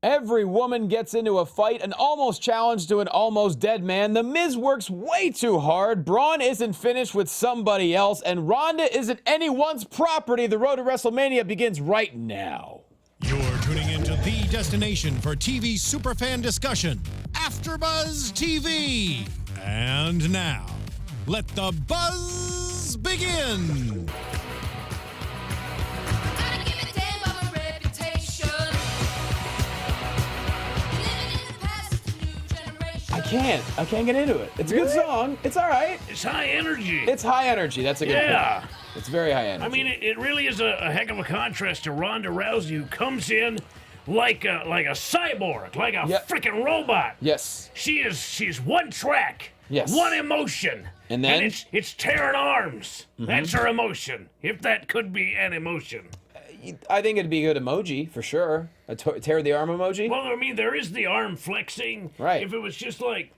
Every woman gets into a fight, an almost challenge to an almost dead man. The Miz works way too hard. Braun isn't finished with somebody else, and Ronda isn't anyone's property. The road to WrestleMania begins right now. You're tuning into the destination for TV superfan discussion, AFTERBUZZ TV. And now, let the buzz begin. I can't get into it. It's a good song. It's all right. It's high energy. It's high energy. That's a good point. It's very high energy. I mean, it really is a heck of a contrast to Ronda Rousey, who comes in like a cyborg, like a freaking robot. Yes. She's one track. Yes. One emotion. And then? It's tearing arms. Mm-hmm. That's her emotion, if that could be an emotion. I think it'd be a good emoji, for sure. A tear the arm emoji. Well, I mean, there is the arm flexing. Right. If it was just like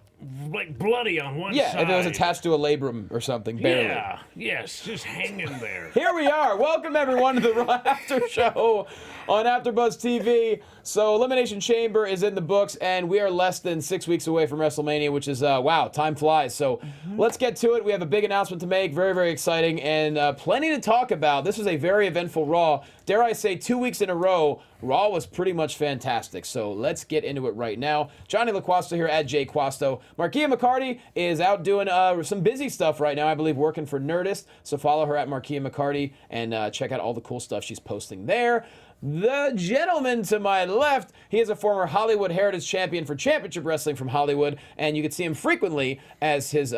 bloody on one side. Yeah, if it was attached to a labrum or something, barely. Yeah, yes, just hanging there. Here we are. Welcome, everyone, to the Raw After Show on AFTERBUZZ TV. So, Elimination Chamber is in the books, and we are less than 6 weeks away from WrestleMania, which is, wow, time flies. So, let's get to it. We have a big announcement to make, very, very exciting, and plenty to talk about. This was a very eventful Raw. Dare I say, 2 weeks in a row, Raw was pretty much fantastic. So, let's get into it right now. Jonny Loquasto here at JQuasto. Markia McCarty is out doing some busy stuff right now, I believe, working for Nerdist. So, follow her at Markia McCarty and check out all the cool stuff she's posting there. The gentleman to my left, he is a former Hollywood Heritage Champion for Championship Wrestling from Hollywood, and you can see him frequently as his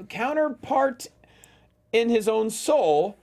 counterpart in his own soul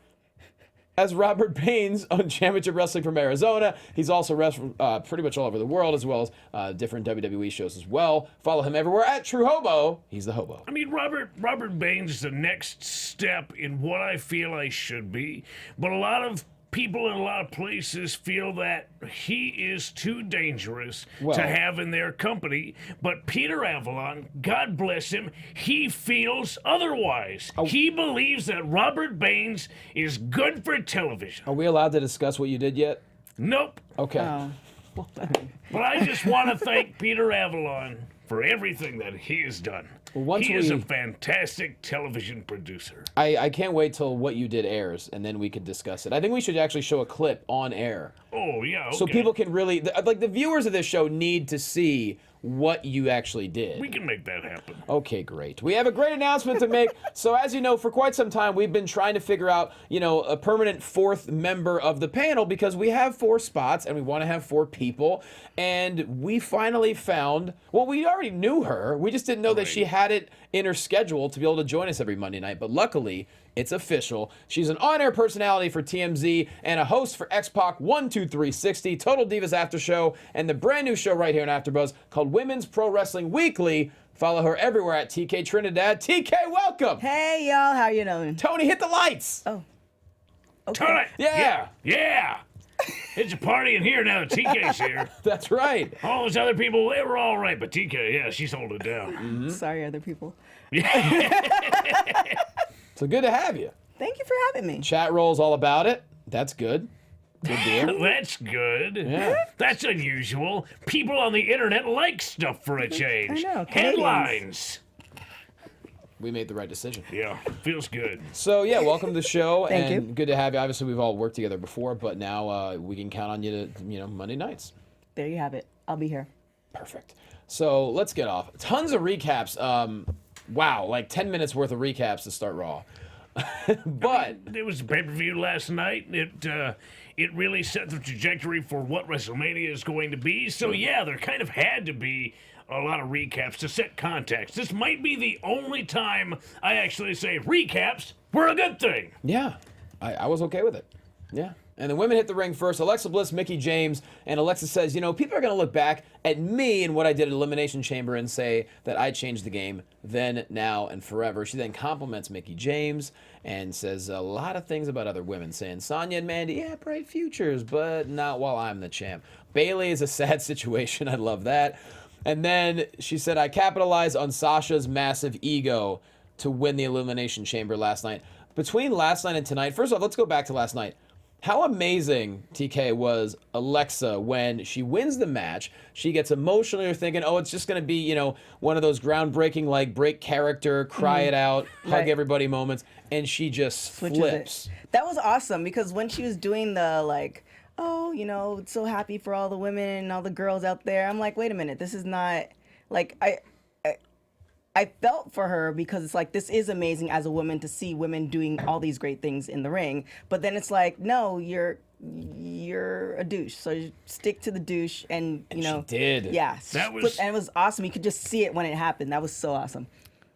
as Robert Baines on Championship Wrestling from Arizona. He's also wrestled pretty much all over the world, as well as different WWE shows as well. Follow him everywhere at True Hobo. He's the Hobo. I mean, Robert Baines is the next step in what I feel I should be, but a lot of people in a lot of places feel that he is too dangerous to have in their company. But Peter Avalon, God bless him, he feels otherwise. He believes that Robert Baines is good for television. Are we allowed to discuss what you did yet? Nope. Okay. But I just want to thank Peter Avalon for everything that he has done. He is a fantastic television producer. I can't wait till what you did airs, and then we can discuss it. I think we should actually show a clip on air. Oh, yeah, okay. So people can really, like, the viewers of this show need to see what you actually did. We can make that happen. Okay, great. We have a great announcement to make. So as you know, for quite some time, we've been trying to figure out, a permanent fourth member of the panel, because we have 4 spots and we want to have 4 people. And we finally found, well, we already knew her. We just didn't know that she had it in her schedule to be able to join us every Monday night. But luckily, it's official. She's an on-air personality for TMZ and a host for X-Pac 12360, Total Divas After Show, and the brand new show right here on AfterBuzz called Women's Pro Wrestling Weekly. Follow her everywhere at TK Trinidad. TK, welcome. Hey, y'all. How you doing? Tony, hit the lights. Oh. Okay. Tony. Yeah. Yeah. It's a party in here now that TK's here. That's right. All those other people, they were all right, but TK, yeah, she's holding it down. Sorry, other people. So good to have you. Thank you for having me. Chat roll's all about it. That's good. Good deal. That's good. Yeah. That's unusual. People on the internet like stuff for a change. I know. Headlines. We made the right decision. Yeah, feels good. So, yeah, welcome to the show. Thank and you. Good to have you. Obviously, we've all worked together before, but now we can count on you to, Monday nights. There you have it. I'll be here. Perfect. So, let's get off. Tons of recaps. Wow, like 10 minutes worth of recaps to start Raw. But It was a pay-per-view last night. It really set the trajectory for what WrestleMania is going to be. So, yeah, there kind of had to be a lot of recaps to set context. This might be the only time I actually say recaps were a good thing. yeah, I was okay with it. Yeah. And the women hit the ring first. Alexa Bliss, Mickie James, and Alexa says, people are going to look back at me and what I did at Elimination Chamber and say that I changed the game then, now, and forever. She then compliments Mickie James and says a lot of things about other women, saying Sonya and Mandy, yeah, bright futures, but not while I'm the champ. Bayley is a sad situation. I love that. And then she said, I capitalized on Sasha's massive ego to win the Elimination Chamber last night. Between last night and tonight, first off, let's go back to last night. How amazing, TK, was Alexa when she wins the match. She gets emotional. You're thinking, oh, it's just going to be, you know, one of those groundbreaking, like, break character, cry it out, hug everybody moments. And she just flips. That was awesome because when she was doing the, like, oh, you know, so happy for all the women and all the girls out there, I'm like, wait a minute, this is not, like, I felt for her because it's like, this is amazing as a woman to see women doing all these great things in the ring. But then it's like, no, you're a douche. So you stick to the douche and you know. She did. Yeah. That was, and it was awesome. You could just see it when it happened. That was so awesome.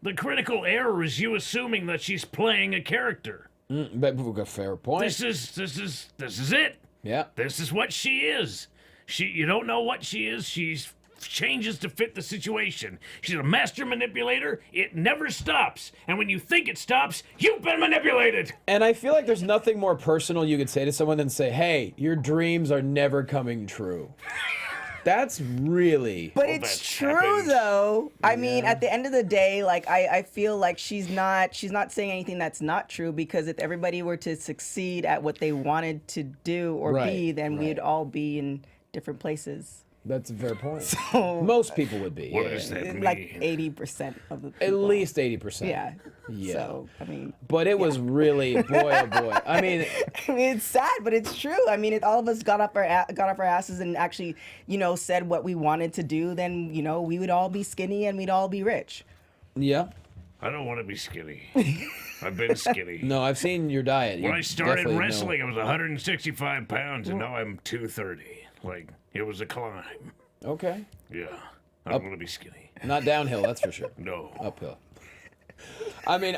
The critical error is you assuming that she's playing a character. But fair point. This is it. Yeah. This is what she is. You don't know what she is. She's changes to fit the situation. She's a master manipulator. It never stops. And when you think it stops, you've been manipulated. And I feel like there's nothing more personal you could say to someone than say, hey, your dreams are never coming true. That's really... But it's true, though. I mean, at the end of the day, like, I feel like she's not saying anything that's not true, because if everybody were to succeed at what they wanted to do or be, then we'd all be in different places. That's a fair point. So, most people would be. What does that mean? Like 80% of the people. At least 80%. Yeah. Yeah. So, I mean. But it was really, boy, oh boy. I mean, it's sad, but it's true. I mean, if all of us got off our asses and actually, you know, said what we wanted to do, then, you know, we would all be skinny and we'd all be rich. Yeah. I don't want to be skinny. I've been skinny. No, I've seen your diet. When I started wrestling, I was 165 pounds, and now I'm 230. Like, it was a climb. Okay. Yeah. I don't want to be skinny. Not downhill, that's for sure. No. Uphill. I mean,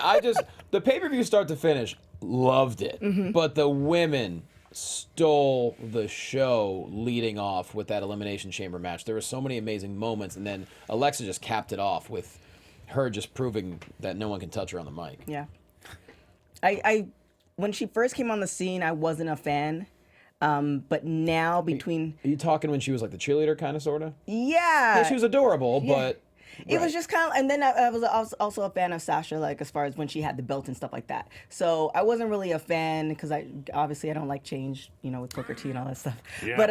the pay-per-view start to finish, loved it. But the women stole the show leading off with that Elimination Chamber match. There were so many amazing moments, and then Alexa just capped it off with her just proving that no one can touch her on the mic. Yeah. When she first came on the scene, I wasn't a fan. But now between... Are you talking when she was like the cheerleader kind of, sort of? Yeah. She was adorable, but... It was just kind of... And then I was also a fan of Sasha, like, as far as when she had the belt and stuff like that. So I wasn't really a fan, because obviously I don't like change, you know, with Booker T and all that stuff. Yeah. But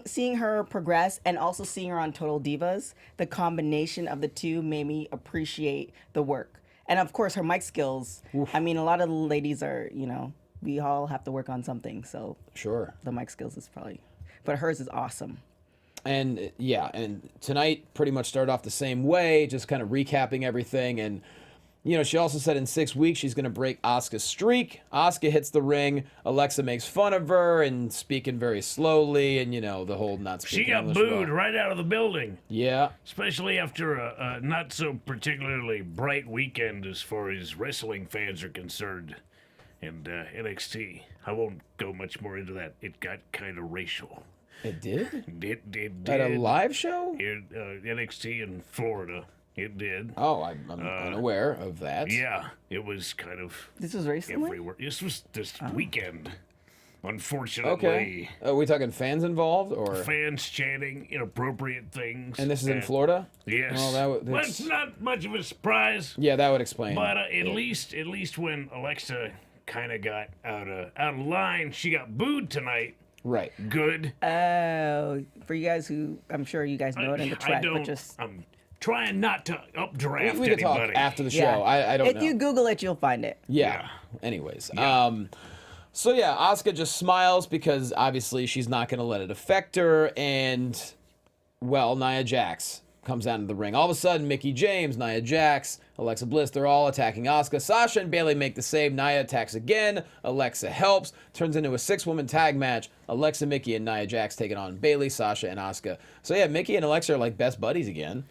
seeing her progress and also seeing her on Total Divas, the combination of the two made me appreciate the work. And of course, her mic skills. Oof. I mean, a lot of the ladies are, you know... We all have to work on something, so sure. The mic skills is probably, but hers is awesome. And yeah, and tonight pretty much started off the same way, just kind of recapping everything. And you know, she also said in 6 weeks she's going to break Asuka's streak. Asuka hits the ring. Alexa makes fun of her and speaking very slowly, and you know the whole not speaking. She got English booed well. right out of the building. Yeah, especially after a not so particularly bright weekend as far as wrestling fans are concerned. And NXT, I won't go much more into that. It got kind of racial. It did? It did. At a live show? NXT in Florida. It did. Oh, I'm unaware of that. Yeah, it was kind of... This was recently? Everywhere. This was this weekend, unfortunately. Okay. Are we talking fans involved? Or fans chanting inappropriate things. And this is in Florida? Yes. Well, well, it's not much of a surprise. Yeah, that would explain. But at least when Alexa... kind of got out of line. She got booed tonight. Right. Good. For you guys who, I'm sure you guys know it in the track, but just... I'm trying not to updraft we could talk after the show. I don't know. If you Google it, you'll find it. Yeah. Anyways. Yeah. So yeah, Asuka just smiles because obviously she's not going to let it affect her. And, well, Nia Jax comes down to the ring. All of a sudden, Mickie James, Nia Jax, Alexa Bliss, they're all attacking Asuka. Sasha and Bayley make the save. Nia attacks again. Alexa helps. Turns into a 6-woman tag match. Alexa, Mickie, and Nia Jax taking on Bayley, Sasha, and Asuka. So yeah, Mickie and Alexa are like best buddies again.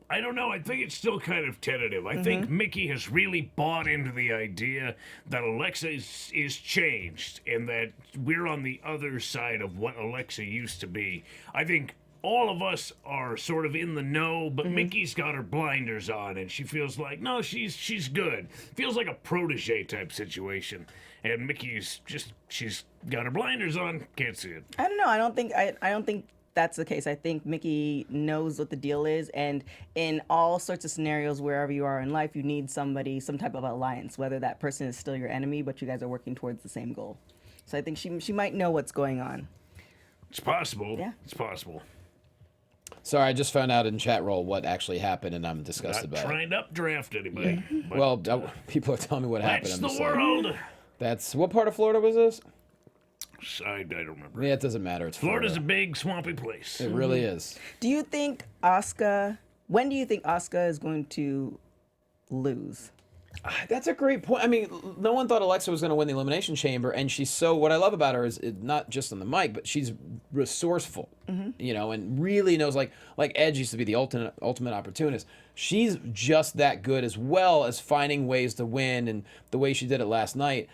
I don't know. I think it's still kind of tentative. I think Mickie has really bought into the idea that Alexa is changed and that we're on the other side of what Alexa used to be. I think all of us are sort of in the know, but Mickey's got her blinders on, and she feels like, no, she's good. Feels like a protege type situation, and Mickey's she's got her blinders on, can't see it. I don't know. I don't think that's the case. I think Mickey knows what the deal is, and in all sorts of scenarios, wherever you are in life, you need somebody, some type of alliance, whether that person is still your enemy, but you guys are working towards the same goal. So I think she might know what's going on. It's possible. Yeah. It's possible. Sorry, I just found out in chat roll what actually happened, and I'm disgusted Not about it. trying to updraft anybody. But Well, people are telling me what happened. that's I'm the just like, world. that's what part of Florida was this? I don't remember. Yeah, it doesn't matter. It's Florida's a Florida. big, swampy place. It really is. Do you think Asuka? When do you think Asuka is going to lose? That's a great point. I mean, no one thought Alexa was going to win the Elimination Chamber, and she's so. What I love about her is not just on the mic, but she's resourceful, you know, and really knows. Like Edge used to be the ultimate opportunist. She's just that good, as well as finding ways to win, and the way she did it last night.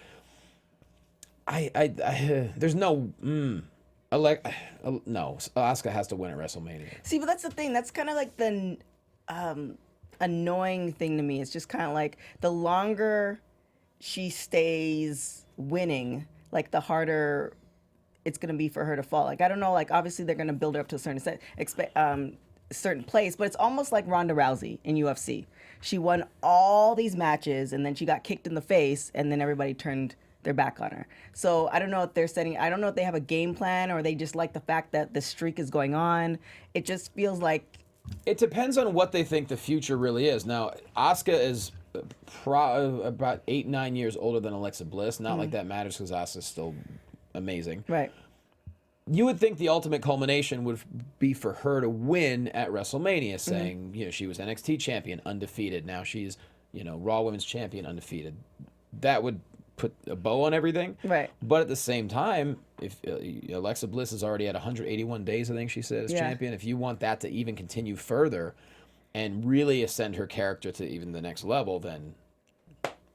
There's no. No, Asuka has to win at WrestleMania. See, but that's the thing. That's kind of like the annoying thing to me. It's just kind of like the longer she stays winning, like the harder it's gonna be for her to fall. Like I don't know. Like obviously they're gonna build her up to a certain place, but it's almost like Ronda Rousey in UFC. She won all these matches, and then she got kicked in the face, and then everybody turned their back on her. So I don't know if I don't know if they have a game plan, or they just like the fact that the streak is going on. It just feels like. It depends on what they think the future really is. Now, Asuka is about 8-9 years older than Alexa Bliss. Not like that matters because Asuka's still amazing. Right. You would think the ultimate culmination would be for her to win at WrestleMania, saying, you know, she was NXT champion, undefeated. Now she's, you know, Raw Women's champion, undefeated. That would put a bow on everything. Right. But at the same time, if Alexa Bliss is already at 181 days, I think she said, as champion, if you want that to even continue further and really ascend her character to even the next level, then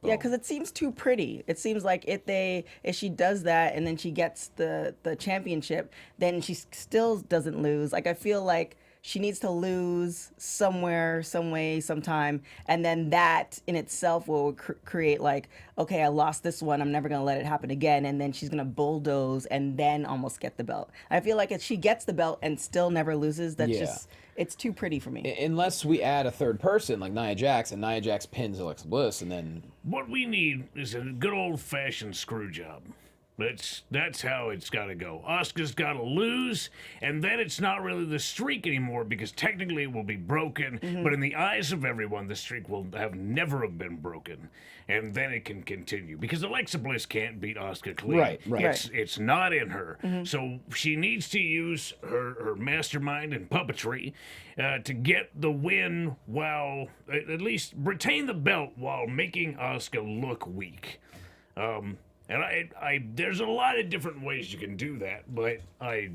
Yeah, because it seems too pretty. It seems like if she does that and then she gets the championship, then she still doesn't lose. Like I feel like she needs to lose somewhere, some way, sometime, and then that in itself will create like, okay, I lost this one, I'm never gonna let it happen again, and then she's gonna bulldoze and then almost get the belt. I feel like if she gets the belt and still never loses, that's just it's too pretty for me. Unless we add a third person like Nia Jax, and Nia Jax pins Alexa Bliss, and then What we need is a good old-fashioned screw job. That's how it's got to go. Asuka's got to lose, and then it's not really the streak anymore because technically it will be broken. But in the eyes of everyone, the streak will have never have been broken, and then it can continue because Alexa Bliss can't beat Asuka clean. Right. It's not in her. So she needs to use her mastermind and puppetry to get the win while at least retain the belt while making Asuka look weak. And I there's a lot of different ways you can do that, but I'd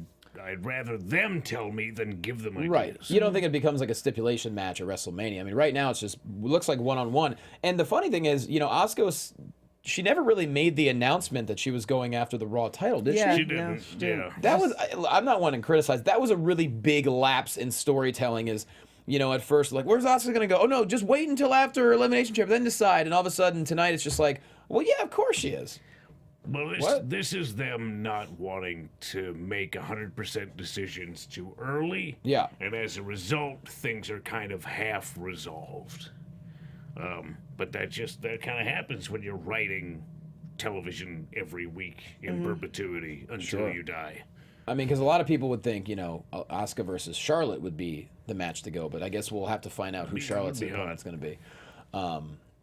rather them tell me than give them ideas. right. You don't think it becomes like a stipulation match at WrestleMania? I mean, right now it's just looks like one-on-one. And the funny thing is, you know, Asuka she never really made the announcement that she was going after the Raw title, did Yeah. she? She didn't. she didn't. Yeah. That was, I'm not one to criticize. That was a really big lapse in storytelling. Is, you know, at first like, where's Asuka gonna go? Oh no, just wait until after Elimination Chamber, then decide. And all of a sudden tonight it's just like, well, yeah, of course she is. Well, this is them not wanting to make 100% decisions too early. Yeah. And as a result, things are kind of half resolved. But that kind of happens when you're writing television every week in perpetuity until you die. I mean, because a lot of people would think, you know, Asuka versus Charlotte would be the match to go, but I guess we'll have to find out who Charlotte's opponent's going to be.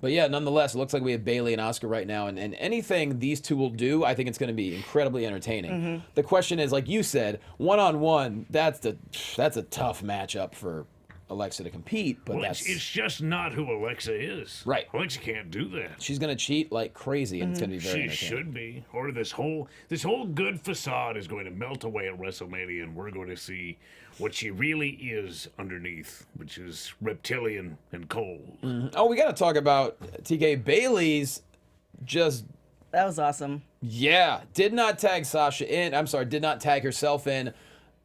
But yeah, nonetheless, it looks like we have Bayley and Asuka right now, and anything these two will do, I think it's going to be incredibly entertaining. The question is, like you said, one-on-one, that's a tough matchup for Alexa to compete, but Well, it's just not who Alexa is. Right. Alexa can't do that. she's going to cheat like crazy, and it's going to be very She entertaining. should be. Or this whole good facade is going to melt away at WrestleMania, and we're going to see what she really is underneath, which is reptilian and cold. Oh, we got to talk about TK Bayley's just That was awesome. did not tag Sasha in. I'm sorry, did not tag herself in.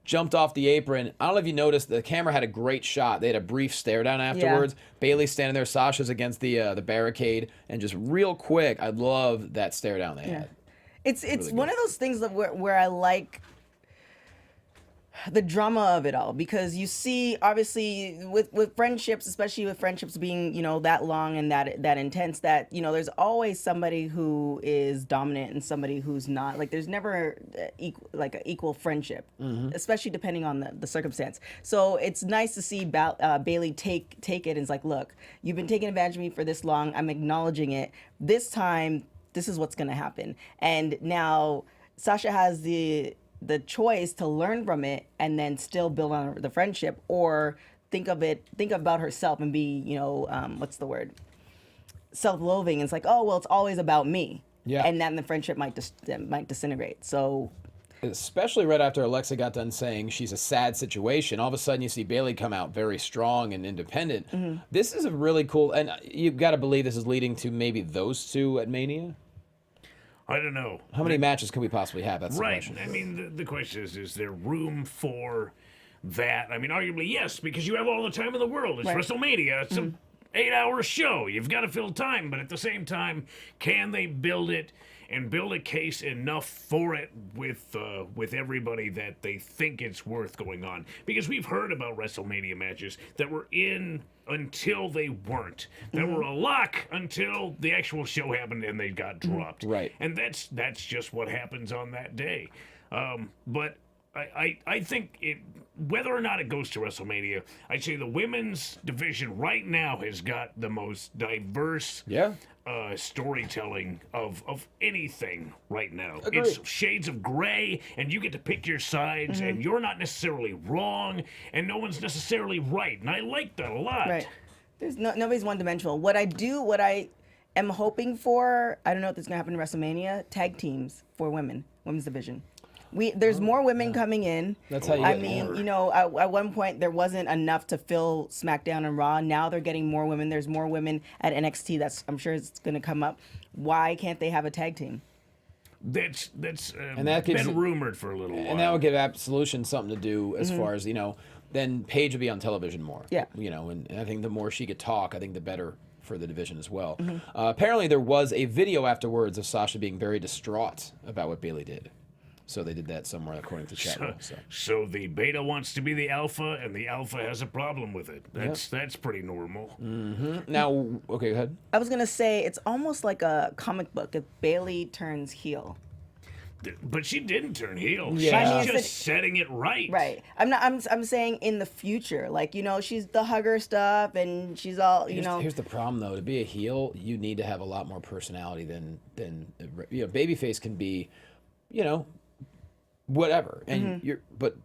Jumped off the apron. I don't know if you noticed, the camera had a great shot. They had a brief stare down afterwards. Bayley's standing there, Sasha's against the barricade, and just real quick, I love that stare down they had. It's one of those things that where I like. the drama of it all, because you see, obviously, with friendships, especially with friendships being, you know, that long and that intense, that, you know, there's always somebody who is dominant and somebody who's not. Like, there's never an equal friendship, especially depending on the circumstance. So it's nice to see Bayley take it, and it's like, look, you've been taking advantage of me for this long. I'm acknowledging it. This time, this is what's going to happen. And now Sasha has the choice to learn from it and then still build on the friendship, or think about herself and be, you know, what's the word? Self-loathing. It's like, oh, well, it's always about me. Yeah. And then the friendship might disintegrate. So, especially right after Alexa got done saying she's a sad situation, all of a sudden you see Bayley come out very strong and independent. This is a really cool, and you've got to believe this is leading to maybe those two at Mania. I don't know. How many matches could we possibly have? That's the question. I mean, the question is there room for that? I mean, arguably, yes, because you have all the time in the world. It's WrestleMania. It's an 8-hour show. You've got to fill time. But at the same time, can they build it and build a case enough for it with everybody that they think it's worth going on? Because we've heard about WrestleMania matches that were in until they weren't. That were a lock until the actual show happened and they got dropped. Right. And that's just what happens on that day. But I think whether or not it goes to WrestleMania, I'd say the women's division right now has got the most diverse storytelling of anything right now. Agreed. It's shades of gray, and you get to pick your sides, and you're not necessarily wrong, and no one's necessarily right. And I like that a lot. right. There's nobody's one-dimensional. What I am hoping for, I don't know if this is going to happen in WrestleMania, tag teams for women's division. There's more women coming in. That's how you I get mean, more. you know, at one point there wasn't enough to fill SmackDown and Raw. Now they're getting more women. There's more women at NXT. I'm sure it's going to come up. Why can't they have a tag team? That's that gives been it- rumored for a little while. And that would give Absolution something to do as far as, you know, then Paige would be on television more. Yeah. You know, and I think the more she could talk, I think the better for the division as well. Apparently there was a video afterwards of Sasha being very distraught about what Bayley did. So they did that somewhere, according to chat room. So the beta wants to be the alpha, and the alpha has a problem with it. That's pretty normal. Now, okay, go ahead. I was going to say it's almost like a comic book if Bayley turns heel. But she didn't turn heel. Yeah. She's just setting it right. Right. I'm saying in the future, like, you know, she's the hugger stuff and she's all, Here's the problem, though. To be a heel, you need to have a lot more personality than you know, babyface can be, you know, whatever. And but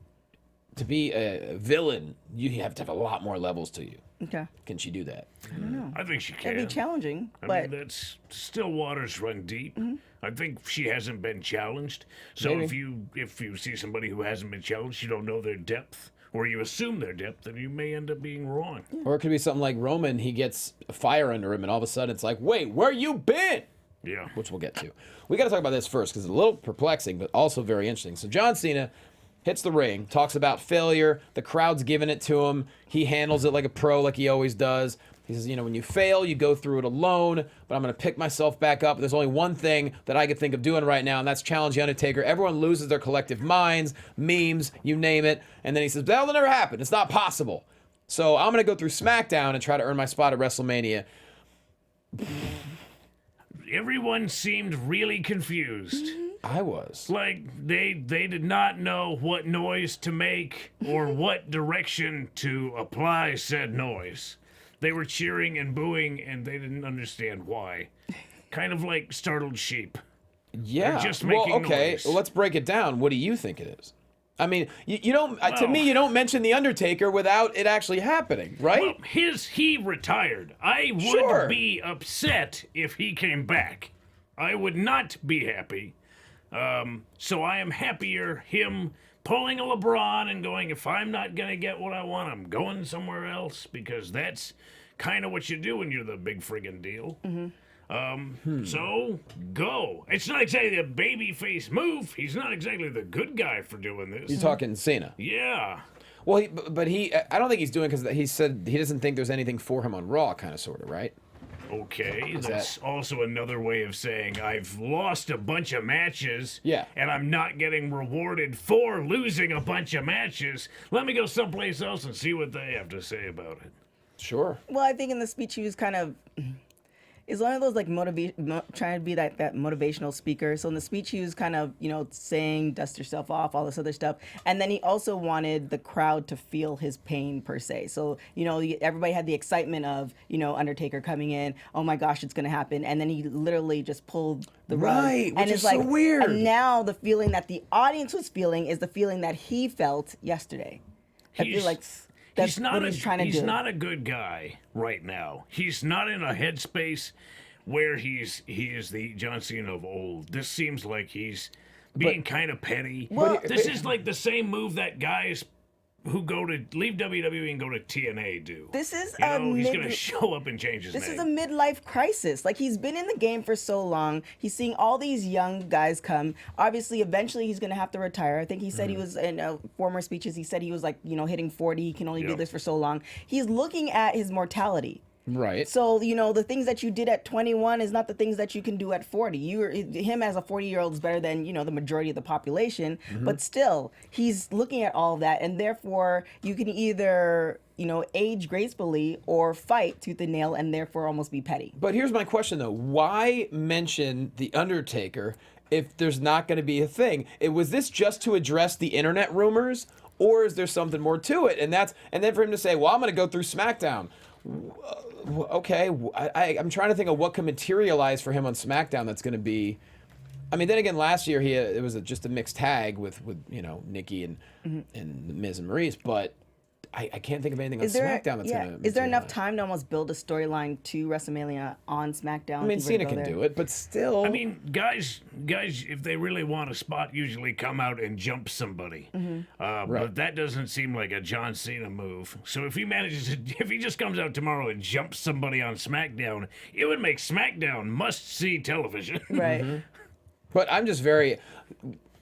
to be a villain, you have to have a lot more levels to you. Okay. Can she do that? I don't know. I think she can. It'd be challenging, I but mean, that's still waters run deep. I think she hasn't been challenged. So Maybe. if you see somebody who hasn't been challenged, you don't know their depth, or you assume their depth, then you may end up being wrong. Or it could be something like Roman, he gets a fire under him, and all of a sudden it's like, wait, where you been? Yeah. Which we'll get to. We got to talk about this first because it's a little perplexing, but also very interesting. So John Cena hits the ring, talks about failure. The crowd's giving it to him. He handles it like a pro, like he always does. He says, you know, when you fail, you go through it alone, but I'm going to pick myself back up. There's only one thing that I could think of doing right now, and that's challenge the Undertaker. Everyone loses their collective minds, memes, you name it. And then he says, that'll never happen. It's not possible. So I'm going to go through SmackDown and try to earn my spot at WrestleMania. Everyone seemed really confused. I was. Like they did not know what noise to make or what direction to apply said noise. They were cheering and booing and they didn't understand why. Kind of like startled sheep. Yeah. They're just making okay. noise. Well, let's break it down. What do you think it is? I mean, you don't. To Well- me, you don't mention the Undertaker without it actually happening, right? Well, he retired. I would Sure. be upset if he came back. I would not be happy. So I am happier him pulling a LeBron and going, if I'm not going to get what I want, I'm going somewhere else, because that's kind of what you do when you're the big friggin' deal. So go. It's not exactly a babyface move. He's not exactly the good guy for doing this. You're talking Cena. Yeah. Well, I don't think he's doing because he said he doesn't think there's anything for him on Raw, kind of, sort of, right? Okay, that's also another way of saying I've lost a bunch of matches. Yeah. And I'm not getting rewarded for losing a bunch of matches. Let me go someplace else and see what they have to say about it. Sure. Well, I think in the speech he was kind of is one of those like trying to be that motivational speaker. So in the speech he was kind of, you know, saying dust yourself off, all this other stuff. And then he also wanted the crowd to feel his pain per se. So, you know, everybody had the excitement of, you know, Undertaker coming in, oh my gosh, it's going to happen. And then he literally just pulled the rug. Right, which and is so weird. And now the feeling that the audience was feeling is the feeling that he felt yesterday. I feel like that's what he's trying to do. He's not a good guy right now. He's not in a headspace where he is the John Cena of old. This seems like he's being kind of petty. This is like the same move that guys who leave WWE and go to TNA do. This is he's going to show up and change his name. This is a midlife crisis. Like, he's been in the game for so long. He's seeing all these young guys come. Obviously, eventually, he's going to have to retire. I think he said he was, in former speeches, he said he was, like, you know, hitting 40. He can only do this for so long. He's looking at his mortality. Right. So, you know, the things that you did at 21 is not the things that you can do at 40. Him as a 40-year-old is better than, you know, the majority of the population. But still, he's looking at all of that. And therefore, you can either, you know, age gracefully or fight tooth and nail and therefore almost be petty. But here's my question, though. Why mention The Undertaker if there's not going to be a thing? Was this just to address the internet rumors? Or is there something more to it? And then for him to say, well, I'm going to go through SmackDown. Okay, I'm trying to think of what could materialize for him on SmackDown that's going to be. I mean, then again, last year it was just a mixed tag with you know, Nikki and Miz and Maurice, but I can't think of anything on SmackDown that's going to. Is there enough time to almost build a storyline to WrestleMania on SmackDown? I mean, Cena can do it, but still. I mean, guys, if they really want a spot, usually come out and jump somebody. But that doesn't seem like a John Cena move. So if he just comes out tomorrow and jumps somebody on SmackDown, it would make SmackDown must-see television. Right. But I'm just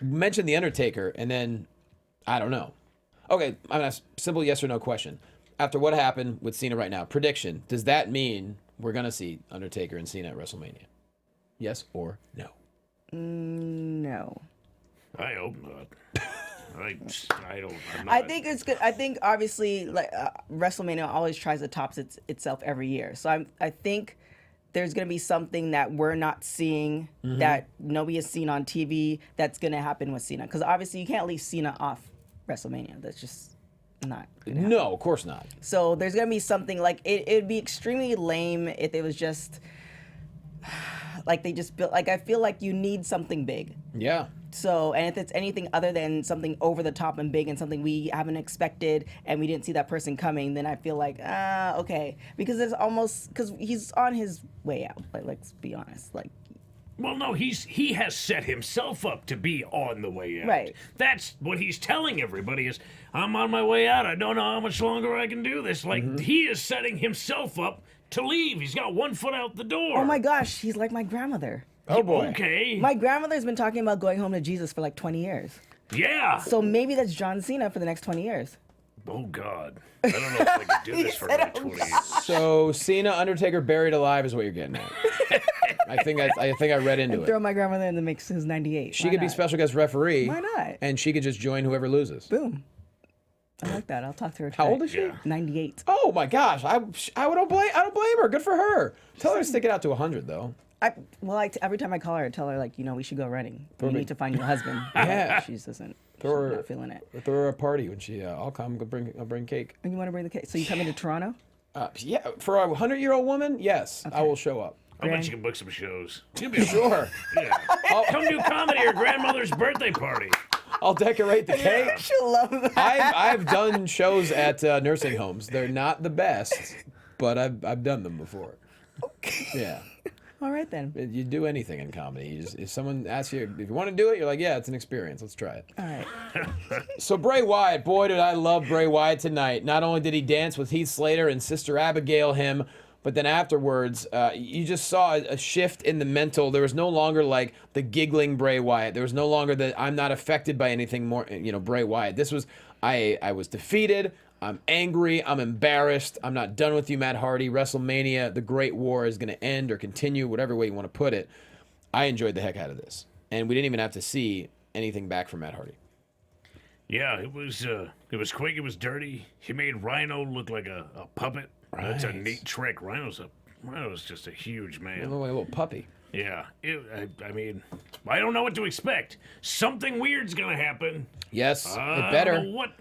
mention The Undertaker, and then, I don't know. Okay, I'm going to ask a simple yes or no question. After what happened with Cena right now, prediction, does that mean we're going to see Undertaker and Cena at WrestleMania? Yes or no? No. I hope not. I don't. I think it's good. I think obviously, like WrestleMania always tries to top itself every year. So I think there's going to be something that we're not seeing that nobody has seen on TV that's going to happen with Cena. Because obviously you can't leave Cena off WrestleMania. That's just not gonna happen. No, of course not. So there's gonna be something like it'd be extremely lame if it was just like they just built. Like, I feel like you need something big. Yeah. So, and if it's anything other than something over the top and big and something we haven't expected and we didn't see that person coming, then I feel like okay, because it's almost because he's on his way out. Like, let's be honest. Like. Well, no, he has set himself up to be on the way out. Right. That's what he's telling everybody is, I'm on my way out. I don't know how much longer I can do this. Like, he is setting himself up to leave. He's got one foot out the door. Oh my gosh, he's like my grandmother. Oh boy. Okay. My grandmother's been talking about going home to Jesus for like 20 years. Yeah. So maybe that's John Cena for the next 20 years. Oh, God. I don't know if I could do this for like 20 years. So Cena, Undertaker, buried alive is what you're getting at. I think I read into Throw it. my grandmother in the mix who's 98. She could be special guest referee. Why not? And she could just join whoever loses. Boom. I like that. I'll talk to her. How today. old is she? 98. Oh my gosh, I don't blame her. Good for her. Tell her to stick it out to 100 though. Every time I call her, I tell her like, you know, we should go running. You need to find your husband. Yeah. She just doesn't. She's Throw her, not feeling it. Throw her a party when she. I'll come. I'll bring cake. And you want to bring the cake? So you come into Toronto? Yeah, for a 100-year-old woman, yes, I will show up. I bet you can book some shows. You'll be Sure. Yeah. Come do comedy at your grandmother's birthday party. I'll decorate the cake. She'll love that. I've done shows at nursing homes. They're not the best, but I've done them before. Okay. Yeah. All right then. You do anything in comedy. If someone asks you if you want to do it, you're like, yeah, it's an experience. Let's try it. All right. So Bray Wyatt, boy, did I love Bray Wyatt tonight. Not only did he dance with Heath Slater and Sister Abigail him, but then afterwards, you just saw a shift in the mental. There was no longer like the giggling Bray Wyatt. There was no longer the I'm not affected by anything more, Bray Wyatt. This was I was defeated. I'm angry. I'm embarrassed. I'm not done with you, Matt Hardy. WrestleMania, the Great War is going to end or continue, whatever way you want to put it. I enjoyed the heck out of this. And we didn't even have to see anything back from Matt Hardy. Yeah, it was quick. It was dirty. He made Rhino look like a puppet. Right. That's a neat trick. Rhino's just a huge man. Like a little puppy. Yeah. I mean, I don't know what to expect. Something weird's going to happen. Yes, it I better. don't know what.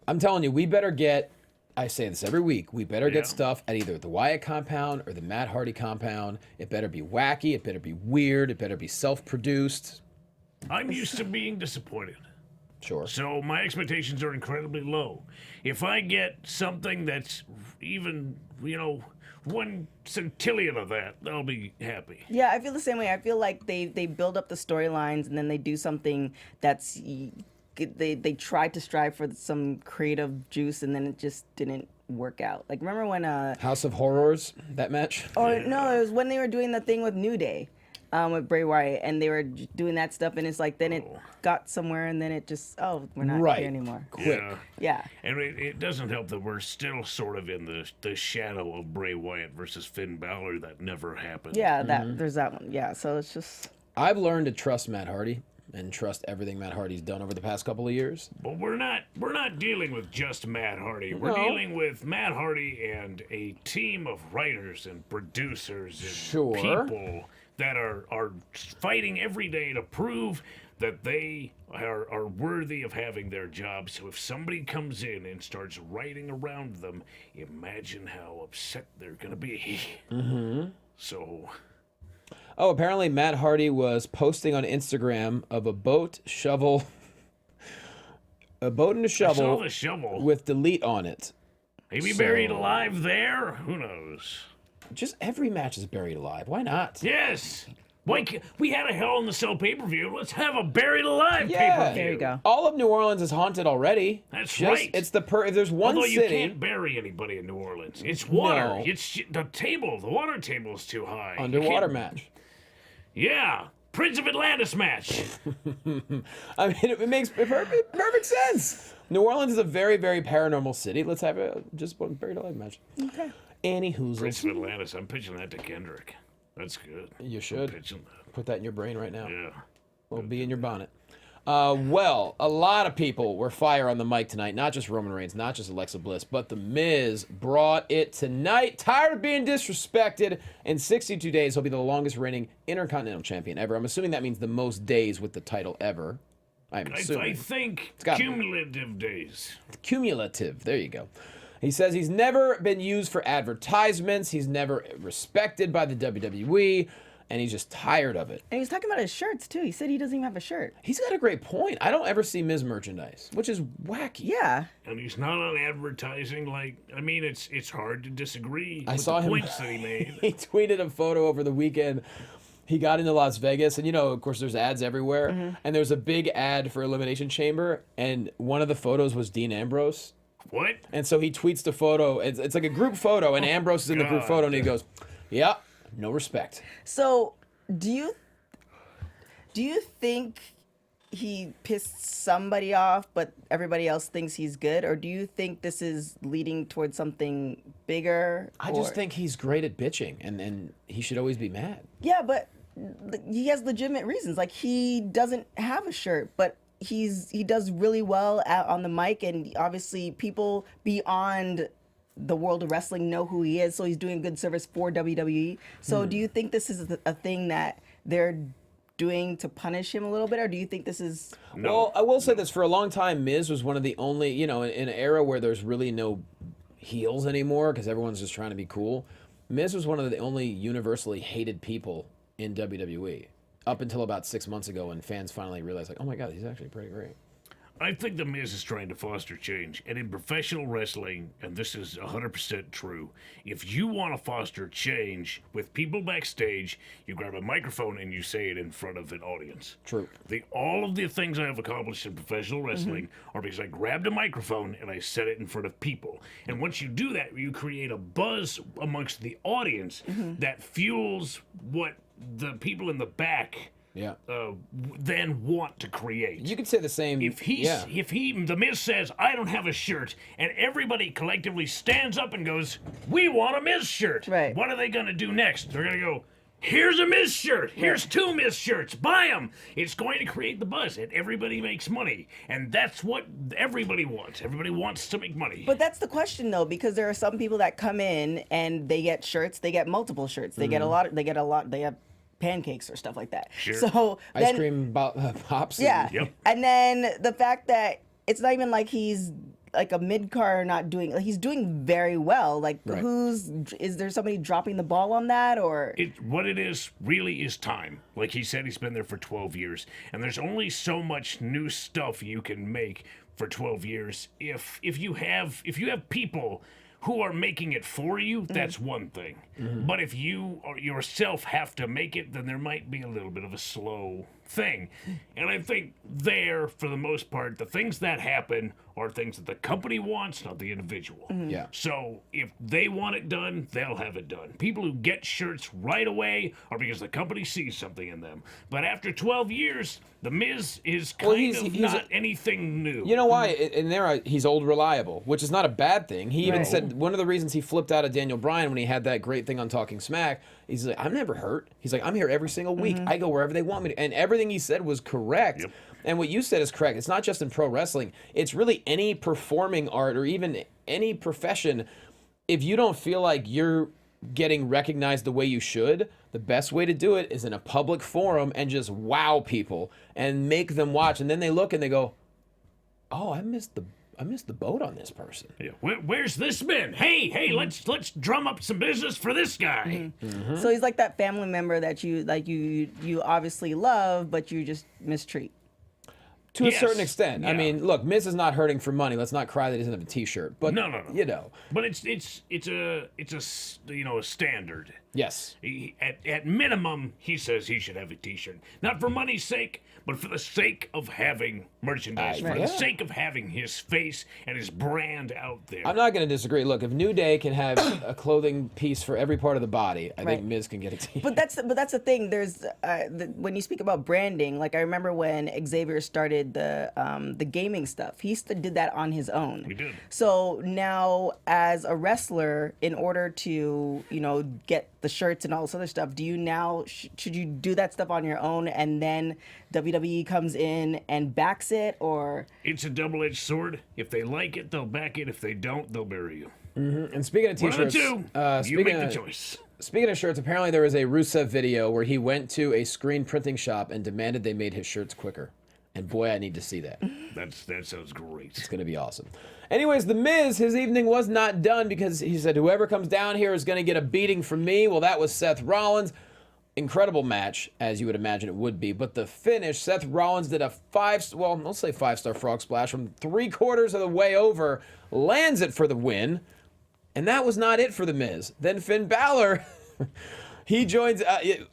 I'm telling you, we better get, I say this every week, we better Yeah. get stuff at either the Wyatt compound or the Matt Hardy compound. It better be wacky. It better be weird. It better be self-produced. I'm used to being disappointed. Sure. So my expectations are incredibly low. If I get something that's even, 1 centillion of that, I'll be happy. Yeah, I feel the same way. I feel like they build up the storylines and then they do something that's they tried to strive for some creative juice and then it just didn't work out. Like remember when House of Horrors, that match? or no, it was when they were doing the thing with New Day. With Bray Wyatt, and they were doing that stuff, and it's like then it got somewhere, and then it just we're not Right. here anymore. Quick. Yeah. And it doesn't help that we're still sort of in the shadow of Bray Wyatt versus Finn Balor. That never happened. Yeah, there's that one. Yeah, so it's just I've learned to trust Matt Hardy and trust everything Matt Hardy's done over the past couple of years. But we're not dealing with just Matt Hardy. We're No. dealing with Matt Hardy and a team of writers and producers and Sure. people that are fighting every day to prove that they are worthy of having their job. So if somebody comes in and starts writing around them, imagine how upset they're going to be. Mm-hmm. So... Oh, apparently Matt Hardy was posting on Instagram of a boat, shovel, a boat and a I saw shovel the shovel. with delete on it. Maybe buried alive there? Who knows? Just every match is buried alive. Why not? Yes. We had a Hell in the Cell pay-per-view. Let's have a buried alive Yeah. pay-per-view. there you go. All of New Orleans is haunted already. That's Just, right. It's if there's one Although city. you can't bury anybody in New Orleans. It's water. No. It's the water table is too high. You Underwater can't- match. Yeah. Prince of Atlantis match. I mean, it makes perfect sense. New Orleans is a very, very paranormal city. Let's have just one buried alive match. Okay. Annie Prince Hoozles. of Atlantis. I'm pitching that to Kendrick. That's good. You I'm should. pitching that. Put that in your brain right now. Yeah. It'll be in your bonnet. Well, a lot of people were fire on the mic tonight. Not just Roman Reigns, not just Alexa Bliss, but The Miz brought it tonight. Tired of being disrespected. In 62 days, he'll be the longest reigning Intercontinental Champion ever. I'm assuming that means the most days with the title ever. I'm I assuming. think gotta be. cumulative days. Cumulative. There you go. He says he's never been used for advertisements. He's never respected by the WWE. And he's just tired of it. And he was talking about his shirts too. He said he doesn't even have a shirt. He's got a great point. I don't ever see Miz merchandise, which is wacky. Yeah. And he's not on advertising. It's hard to disagree I with saw the him. points that he made. He tweeted a photo over the weekend. He got into Las Vegas, and of course, there's ads everywhere. Mm-hmm. And there's a big ad for Elimination Chamber, and one of the photos was Dean Ambrose. What? And so he tweets the photo. It's like a group photo, and Ambrose is in the group God. photo, and he goes, "Yeah, no respect." So do you think he pissed somebody off, but everybody else thinks he's good, or do you think this is leading towards something bigger? I just think he's great at bitching, and he should always be mad. Yeah, but he has legitimate reasons. Like he doesn't have a shirt, but he does really well on the mic, and obviously people beyond the world of wrestling know who he is, so he's doing good service for WWE. So do you think this is a thing that they're doing to punish him a little bit, or do you think this is... Well, I will say this. For a long time, Miz was one of the only, in an era where there's really no heels anymore because everyone's just trying to be cool, Miz was one of the only universally hated people in WWE up until about 6 months ago when fans finally realized, like, oh my God, he's actually pretty great. I think The Miz is trying to foster change. And in professional wrestling, and this is 100% true, if you want to foster change with people backstage, you grab a microphone and you say it in front of an audience. True. All of the things I have accomplished in professional wrestling are because I grabbed a microphone and I said it in front of people. And once you do that, you create a buzz amongst the audience that fuels what the people in the back then want to create. You could say the same. If the Miz says, I don't have a shirt, and everybody collectively stands up and goes, we want a Miz shirt. Right. What are they going to do next? They're going to go, here's a Miz shirt. Here's 2 Miz shirts. Buy them. It's going to create the buzz, and everybody makes money. And that's what everybody wants. Everybody wants to make money. But that's the question, though, because there are some people that come in and they get shirts. They get multiple shirts. They get a lot. They have pancakes or stuff like that. Sure. So Ice cream pops. Yeah. Yep. And then the fact that it's not even like he's like a mid-car not doing, like he's doing very well. Like is there somebody dropping the ball on that, or? What it is really is time. Like he said, he's been there for 12 years, and there's only so much new stuff you can make for 12 years. If you have people who are making it for you, that's one thing. But if you or yourself have to make it, then there might be a little bit of a slow thing. And I think there, for the most part, the things that happen are things that the company wants, not the individual. Yeah. So if they want it done, they'll have it done. People who get shirts right away are because the company sees something in them. But after 12 years, The Miz is kind of not anything new. You know why? In there, he's old reliable, which is not a bad thing. He even said one of the reasons he flipped out of Daniel Bryan when he had that great thing on Talking Smack, he's like, I'm never hurt. He's like, I'm here every single week. I go wherever they want me to. And everything he said was correct. Yep. And what you said is correct. It's not just in pro wrestling. It's really any performing art or even any profession. If you don't feel like you're getting recognized the way you should, the best way to do it is in a public forum and just wow people and make them watch. And then they look and they go, oh, I missed the boat on this person. Yeah. Where's this been? Hey, let's drum up some business for this guy. So he's like that family member that you obviously love, but you just mistreat. To a certain extent. Yeah. I mean, look, Miz is not hurting for money. Let's not cry that he doesn't have a T-shirt. But No. You know. But it's a standard. Yes. At minimum, he says he should have a T-shirt, not for money's sake, but for the sake of having merchandise, for the sake of having his face and his brand out there. I'm not going to disagree. Look, if New Day can have a clothing piece for every part of the body, I think Miz can get a T-shirt. But that's the thing. There's when you speak about branding, like I remember when Xavier started the gaming stuff. He did that on his own. He did. So now, as a wrestler, in order to get the shirts and all this other stuff, do you now should you do that stuff on your own and then WWE comes in and backs it, or? It's a double-edged sword. If they like it, they'll back it. If they don't, they'll bury you. And speaking of T-shirts, One of the two. You make the choice. Speaking of shirts, apparently there was a Rusev video where he went to a screen printing shop and demanded they made his shirts quicker. And boy, I need to see that. That sounds great. It's going to be awesome. Anyways, The Miz, his evening was not done because he said, whoever comes down here is going to get a beating from me. Well, that was Seth Rollins. Incredible match, as you would imagine it would be. But the finish, Seth Rollins did a let's say 5-star frog splash from 3/4 of the way over, lands it for the win. And that was not it for The Miz. Then Finn Balor... He joins.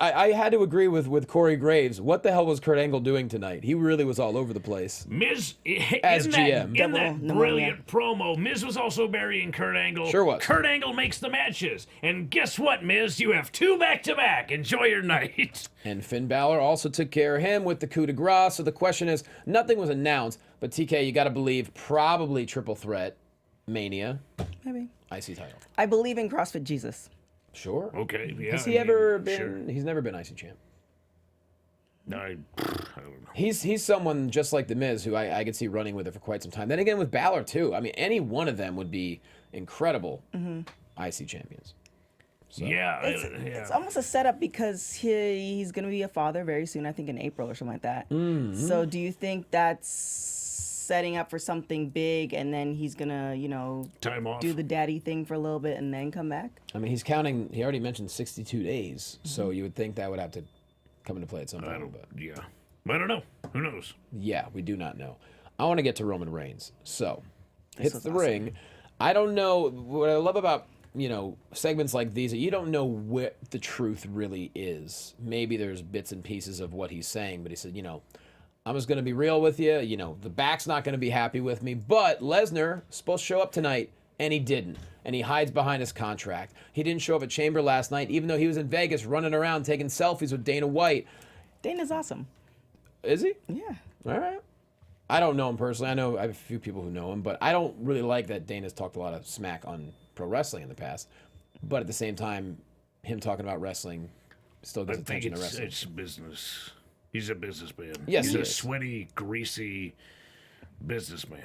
I had to agree with Corey Graves. What the hell was Kurt Angle doing tonight? He really was all over the place. Miz, as GM. In that brilliant promo, Miz was also burying Kurt Angle. Sure was. Kurt Angle makes the matches. And guess what, Miz? You have 2 back-to-back. Enjoy your night. And Finn Balor also took care of him with the coup de grace. So the question is, nothing was announced. But TK, you got to believe, probably triple threat, Mania. Maybe. IC title. I believe in CrossFit Jesus. Sure. Okay. Yeah. Has he ever been? Sure. He's never been IC champ. I don't know. He's someone just like The Miz who I could see running with it for quite some time. Then again with Balor too. I mean, any one of them would be incredible IC champions. So. Yeah. It's almost a setup because he's going to be a father very soon. I think in April or something like that. So do you think that's setting up for something big, and then he's gonna, time off, do the daddy thing for a little bit, and then come back? I mean, he's counting. He already mentioned 62 days, so you would think that would have to come into play at some point. I don't know. Who knows? Yeah, we do not know. I want to get to Roman Reigns. So, hits the awesome. ring. I don't know what I love about segments like these. You don't know what the truth really is. Maybe there's bits and pieces of what he's saying, but he said, I'm just going to be real with you. The back's not going to be happy with me. But Lesnar supposed to show up tonight, and he didn't. And he hides behind his contract. He didn't show up at Chamber last night, even though he was in Vegas running around taking selfies with Dana White. Dana's awesome. Is he? Yeah. All right. I don't know him personally. I have a few people who know him, but I don't really like that Dana's talked a lot of smack on pro wrestling in the past. But at the same time, him talking about wrestling still gets attention to wrestling. It's business. He's a businessman. Yes, he's he a is. sweaty, greasy businessman.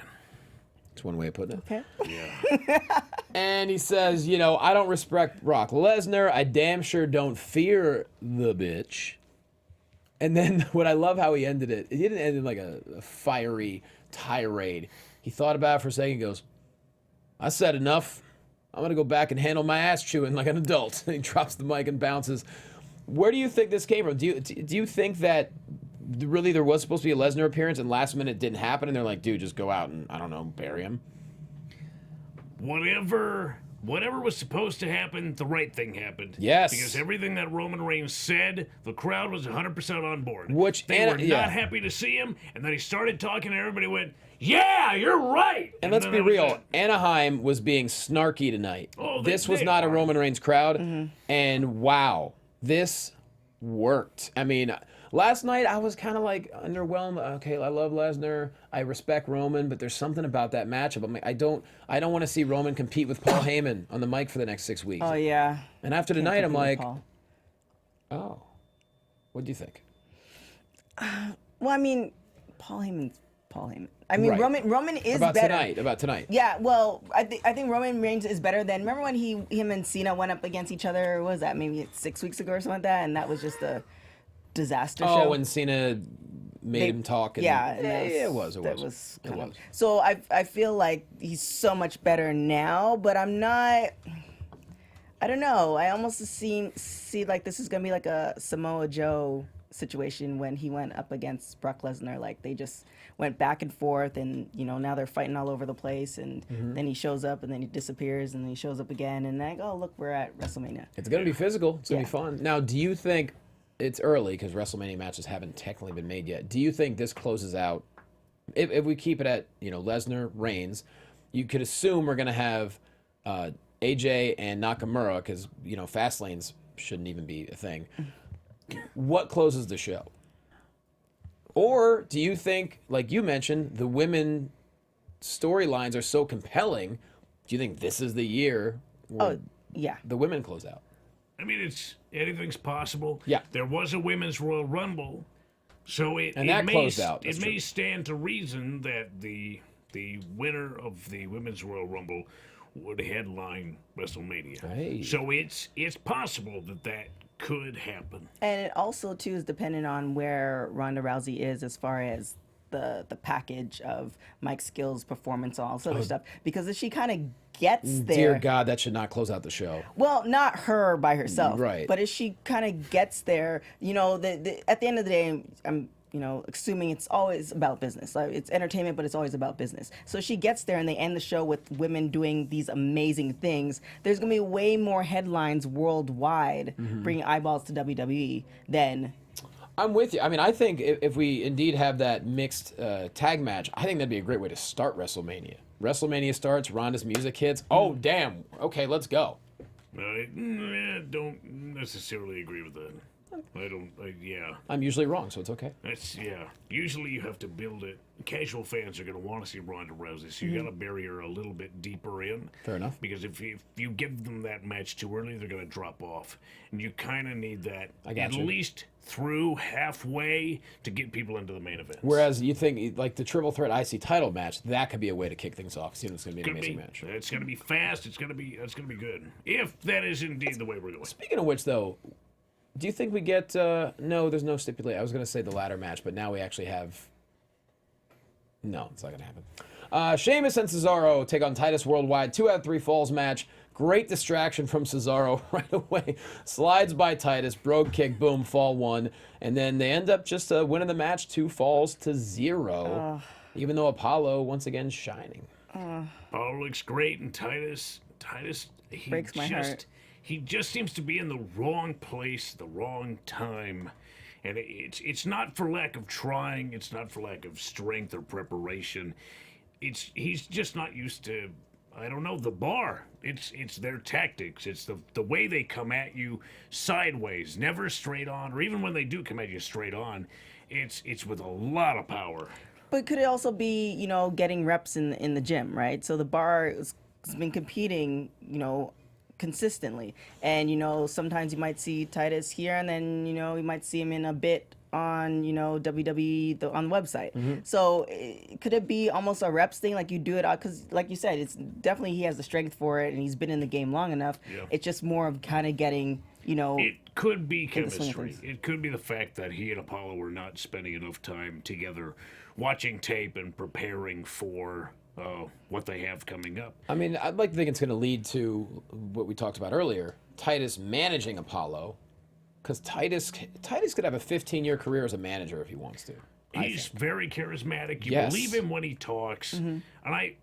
That's one way of putting it. Okay. Yeah. And he says, you know, I don't respect Brock Lesnar. I damn sure don't fear the bitch. And then what I love how he ended it, he didn't end in like a fiery tirade. He thought about it for a second and goes, I said enough. I'm going to go back and handle my ass chewing like an adult. And he drops the mic and bounces. Where do you think this came from? Do you think that really there was supposed to be a Lesnar appearance and last minute didn't happen and they're like, dude, just go out and, I don't know, bury him? Whatever was supposed to happen, the right thing happened. Yes. Because everything that Roman Reigns said, the crowd was 100% on board. They were not happy to see him, and then he started talking and everybody went, yeah, you're right. And let's be real, Anaheim was being snarky tonight. Oh, this was they not a are. Roman Reigns crowd, and wow, this worked. I mean, last night I was kind of like underwhelmed. Okay, I love Lesnar, I respect Roman, but there's something about that matchup. I mean, I don't want to see Roman compete with Paul Heyman on the mic for the next 6 weeks. Oh yeah. And after tonight, I'm like, Paul. oh, what do you think? Well, I mean, Paul Heyman's Paul Heyman. I mean, Right. Roman is About better. tonight. Yeah, well, I think Roman Reigns is better than. Remember when him and Cena went up against each other? What was that, maybe 6 weeks ago or something like that? And that was just a disaster show. Oh, when Cena made him talk. And, Yeah, it was. That was kind of. So I feel like he's so much better now, but I'm not. I don't know. I almost see like this is gonna be like a Samoa Joe situation when he went up against Brock Lesnar. Like they just went back and forth, and now they're fighting all over the place. And then he shows up, and then he disappears, and then he shows up again, and like, oh look, we're at WrestleMania. It's gonna be physical. It's gonna be fun. Now, do you think it's early because WrestleMania matches haven't technically been made yet? Do you think this closes out? If we keep it at Lesnar Reigns, you could assume we're gonna have AJ and Nakamura because Fastlanes shouldn't even be a thing. What closes the show? Or do you think, like you mentioned, the women storylines are so compelling? Do you think this is the year where Yeah. the women close out? I mean, anything's possible. Yeah. There was a women's Royal Rumble, so it that may closed out. That's It may true. stand to reason that the winner of the women's Royal Rumble would headline WrestleMania. Hey. So it's possible that could happen. And it also too is dependent on where Ronda Rousey is as far as the package of Mike Skill's performance, all this other stuff. Because if she kind of gets there, Dear God, that should not close out the show. well, not her by herself, Right. But if she kind of gets there, at the end of the day, I'm assuming it's always about business. Like, it's entertainment, but it's always about business. So she gets there and they end the show with women doing these amazing things. There's going to be way more headlines worldwide bringing eyeballs to WWE than. I'm with you. I mean, I think if we indeed have that mixed tag match, I think that'd be a great way to start WrestleMania. WrestleMania starts, Ronda's music hits. Oh, damn. Okay, let's go. I don't necessarily agree with that. Yeah. I'm usually wrong, so it's okay. Usually you have to build it. Casual fans are going to want to see Ronda Rousey, so you got to bury her a little bit deeper in. Fair enough. Because if you give them that match too early, they're going to drop off, and you kind of need that at least through halfway to get people into the main event. Whereas you think like the Triple Threat IC title match, that could be a way to kick things off. See, it's going to be an amazing match. It's going to be fast. It's going to be good. If that is indeed the way we're going. Speaking of which, though, do you think we get? No, there's no stipulation. I was going to say the ladder match, but now we actually have. No, it's not going to happen. Sheamus and Cesaro take on Titus Worldwide. 2 out of 3 falls match. Great distraction from Cesaro right away. Slides by Titus. Brogue kick. Boom. Fall 1. And then they end up just winning the match 2 falls to 0. Even though Apollo once again shining. Apollo looks great, and Titus, he breaks my heart. He just seems to be in the wrong place, the wrong time. And it's not for lack of trying. It's not for lack of strength or preparation. He's just not used to I don't know, the bar. It's their tactics. It's the way they come at you sideways, never straight on, or even when they do come at you straight on, it's with a lot of power. But could it also be, you know, getting reps in the gym, right? So the bar has been competing, you know, consistently. And, you know, sometimes you might see Titus here, and then, you know, you might see him in a bit on, you know, WWE on the website. So could it be almost a reps thing, like you do it, because like you said, it's definitely he has the strength for it, and he's been in the game long enough. Yeah. It's just more of kind of getting, you know. It could be chemistry. It could be the fact that he and Apollo were not spending enough time together watching tape and preparing for what they have coming up. I mean, I'd like to think it's going to lead to what we talked about earlier, Titus managing Apollo, because Titus could have a 15-year career as a manager if he wants to. He's very charismatic. You Yes. believe him when he talks, and I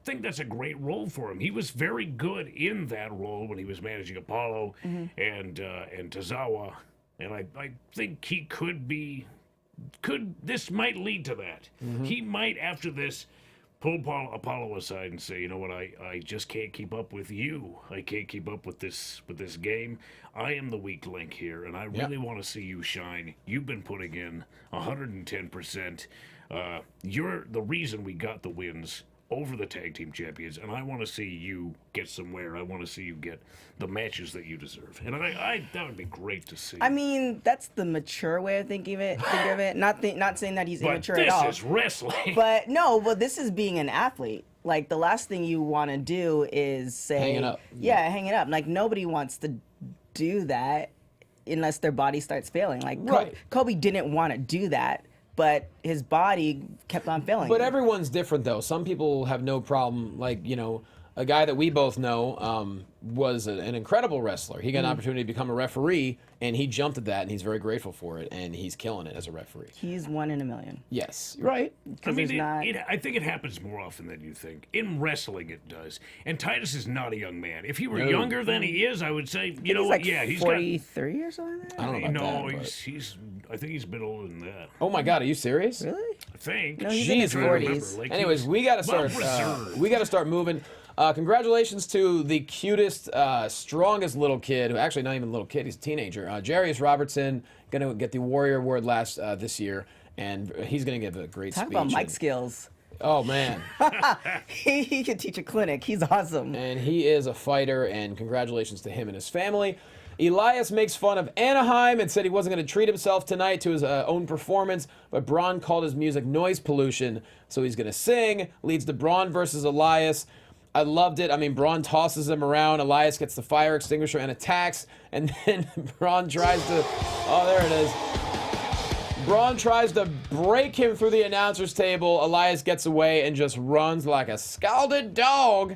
think that's a great role for him. He was very good in that role when he was managing Apollo and Tozawa, and I think he this might lead to that. He might, after this, pull Apollo aside and say, you know what, I just can't keep up with you. I can't keep up with this game. I am the weak link here, and I really want to see you shine. You've been putting in 110%. You're the reason we got the wins over the tag team champions, and I want to see you get somewhere. I want to see you get the matches that you deserve, and that would be great to see. I mean, that's the mature way of thinking of it. Not saying that he's but immature at all. this is wrestling. But no, well, this is being an athlete. Like, the last thing you want to do is say, Hang it up. Yeah, hang it up. Like, nobody wants to do that unless their body starts failing. Like, Right. Kobe didn't want to do that, but his body kept on failing. But everyone's different, though. Some people have no problem. Like, you know, a guy that we both know was an incredible wrestler. He got an opportunity to become a referee, and he jumped at that, and he's very grateful for it, and he's killing it as a referee. He's 1 in a million. Yes, you're right. I mean, there's I think it happens more often than you think. In wrestling, it does. And Titus is not a young man. If he were younger than he is, I would say, you know He's what? like Yeah, he's 43 or something like that. I don't know about no, that. but- he's. I think he's a bit older than that. Oh my God, are you serious? Really? I think. No, he's in his Jeez, Trying to 40s. remember, like, Anyways, he's we got to well start. preserved. We got to start moving. Congratulations to the cutest, strongest little kid. Who actually not even a little kid. He's a teenager. Jarius Robertson going to get the Warrior Award this year, and he's going to give a great Talk speech. about mic and- skills. Oh man, He could teach a clinic. He's awesome. and he is a fighter. And congratulations to him and his family. Elias makes fun of Anaheim and said he wasn't going to treat himself tonight to his own performance, but Braun called his music noise pollution, so he's going to sing. Leads to Braun versus Elias. I loved it. I mean, Braun tosses him around. Elias gets the fire extinguisher and attacks, and then Braun tries to... Oh, there it is. Braun tries to break him through the announcer's table. Elias gets away and just runs like a scalded dog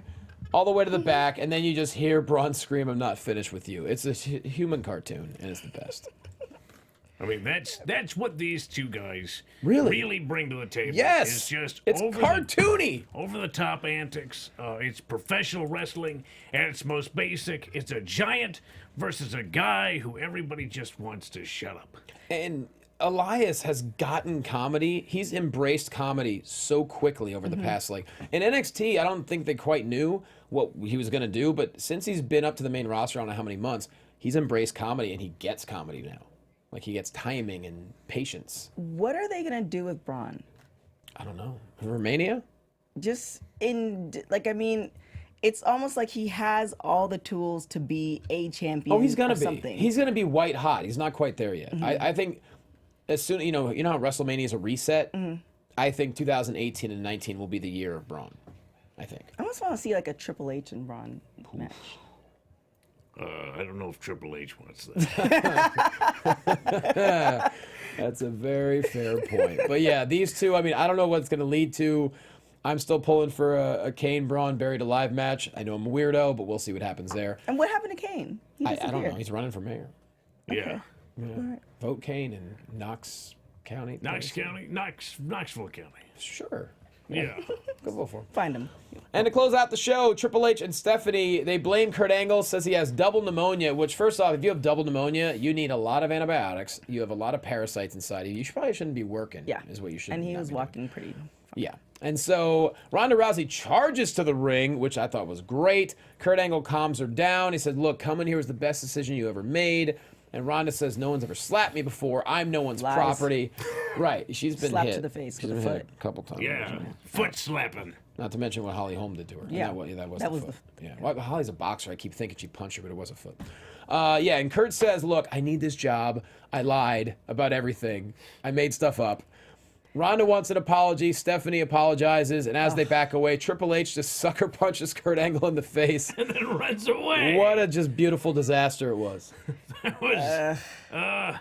all the way to the back, and then you just hear Braun scream, "I'm not finished with you." It's a human cartoon, and it's the best. I mean, that's what these two guys Really? bring to the table. Yes, It's just it's cartoony. over the top antics. It's professional wrestling at its most basic. It's a giant versus a guy who everybody just wants to shut up. And Elias has gotten comedy. He's embraced comedy so quickly over the past, like, in NXT, I don't think they quite knew what he was going to do, but since he's been up to the main roster, I don't know how many months, he's embraced comedy, and he gets comedy now. Like, he gets timing and patience. What are they gonna do with Braun? I don't know. Romania? Just I mean, it's almost like he has all the tools to be a champion. Oh, he's going or to be. something. He's going to be white hot. He's not quite there yet. I think as soon, you know how WrestleMania is a reset? I think 2018 and 19 will be the year of Braun. I think. I almost want to see like a Triple H and Braun match. I don't know if Triple H wants that. That's a very fair point. But yeah, these two, I mean, I don't know what it's going to lead to. I'm still pulling for a Kane Braun buried alive match. I know I'm a weirdo, but we'll see what happens there. And what happened to Kane? He I don't know. disappeared. He's running for mayor. Yeah. Vote Kane in Knox County. Knoxville County. Sure. Yeah. Go vote for him. Find him. And to close out the show, Triple H and Stephanie, they blame Kurt Angle, says he has double pneumonia, which, first off, if you have double pneumonia, you need a lot of antibiotics. You have a lot of parasites inside of you. You probably shouldn't be working, Yeah. is what you should And he not was be doing. walking pretty Yeah. And so Ronda Rousey charges to the ring, which I thought was great. Kurt Angle calms her down. He said, look, coming here was the best decision you ever made. And Ronda says, no one's ever slapped me before. I'm no one's Lies. Property. Right. She's been Slapped hit. to the face She's with been a hit foot. a couple times. Yeah, foot slapping. Not to mention what Holly Holm did to her. Yeah. That was That a was foot. Yeah. Well, Holly's a boxer. I keep thinking she punched her, but it was a foot. Yeah, and Kurt says, look, I need this job. I lied about everything. I made stuff up. Ronda wants an apology. Stephanie apologizes, and as they back away, Triple H just sucker punches Kurt Angle in the face. And then runs away. What a just beautiful disaster it was. That was,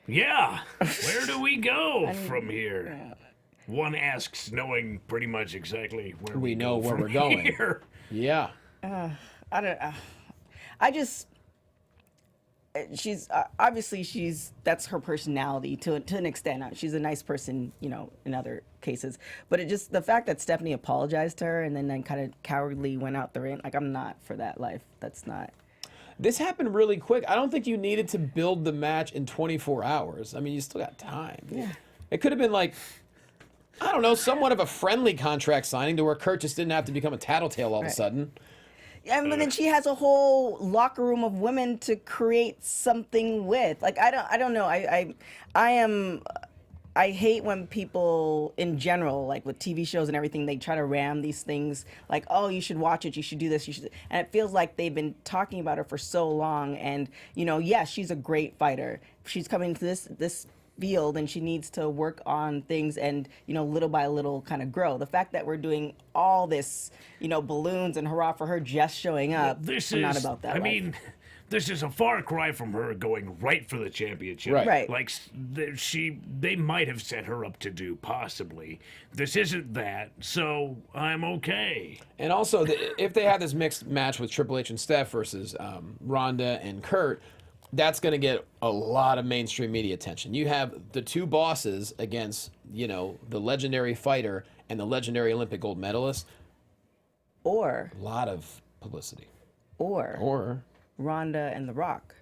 yeah. Where do we go from here? One asks, knowing pretty much exactly where We know go where from we're going. here. Yeah. I don't. I just. She's obviously that's her personality to an extent. She's a nice person, you know, in other cases. But it just the fact that Stephanie apologized to her and then kind of cowardly went out the ring. Like, I'm not for that life. That's not. This happened really quick. I don't think you needed to build the match in 24 hours. I mean, you still got time. Yeah. It could have been like, I don't know, somewhat of a friendly contract signing to where Kurt just didn't have to become a tattletale all of a sudden. And then she has a whole locker room of women to create something with. Like, I don't know. I hate when people in general, like with TV shows and everything, they try to ram these things like, oh, you should watch it, you should do this, you should. And it feels like they've been talking about her for so long. And, you know, yes, she's a great fighter. She's coming to this field and she needs to work on things and, you know, little by little kind of grow. The fact that we're doing all this, you know, balloons and hurrah for her just showing up, I'm not about that. I mean, this is a far cry from her going right for the championship. Right. Like they might have set her up to do possibly. This isn't that, so I'm okay. And also, if they have this mixed match with Triple H and Steph versus Ronda and Kurt, that's going to get a lot of mainstream media attention. You have the two bosses against, you know, the legendary fighter and the legendary Olympic gold medalist. Or A lot of publicity. Or Ronda and The Rock.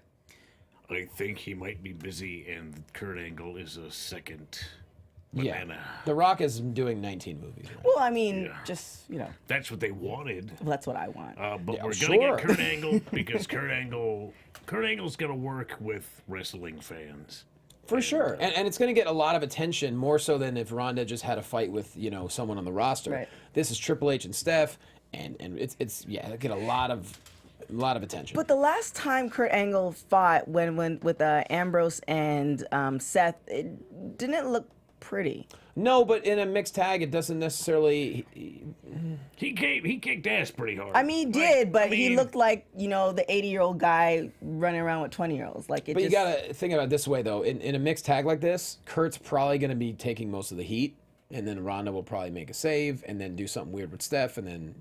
I think he might be busy, and Kurt Angle is a second Yeah. banana. The Rock is doing 19 movies. Right? Well, I mean, just, you know, That's what they wanted. that's what I want. But Yeah, we're sure. gonna get Kurt Angle because Kurt Angle's gonna work with wrestling fans. For sure. And it's going to get a lot of attention, more so than if Ronda just had a fight with, you know, someone on the roster. Right. This is Triple H and Steph, and it's it'll get a lot of attention. But the last time Kurt Angle fought with Ambrose and Seth, it didn't look pretty. No, but in a mixed tag, it doesn't necessarily. He kicked ass pretty hard. I mean, he did, but he looked like, you know, the 80-year-old guy running around with 20-year-olds. Like, it But just, you gotta think about it this way, though. In a mixed tag like this, Kurt's probably gonna be taking most of the heat, and then Ronda will probably make a save, and then do something weird with Steph, and then.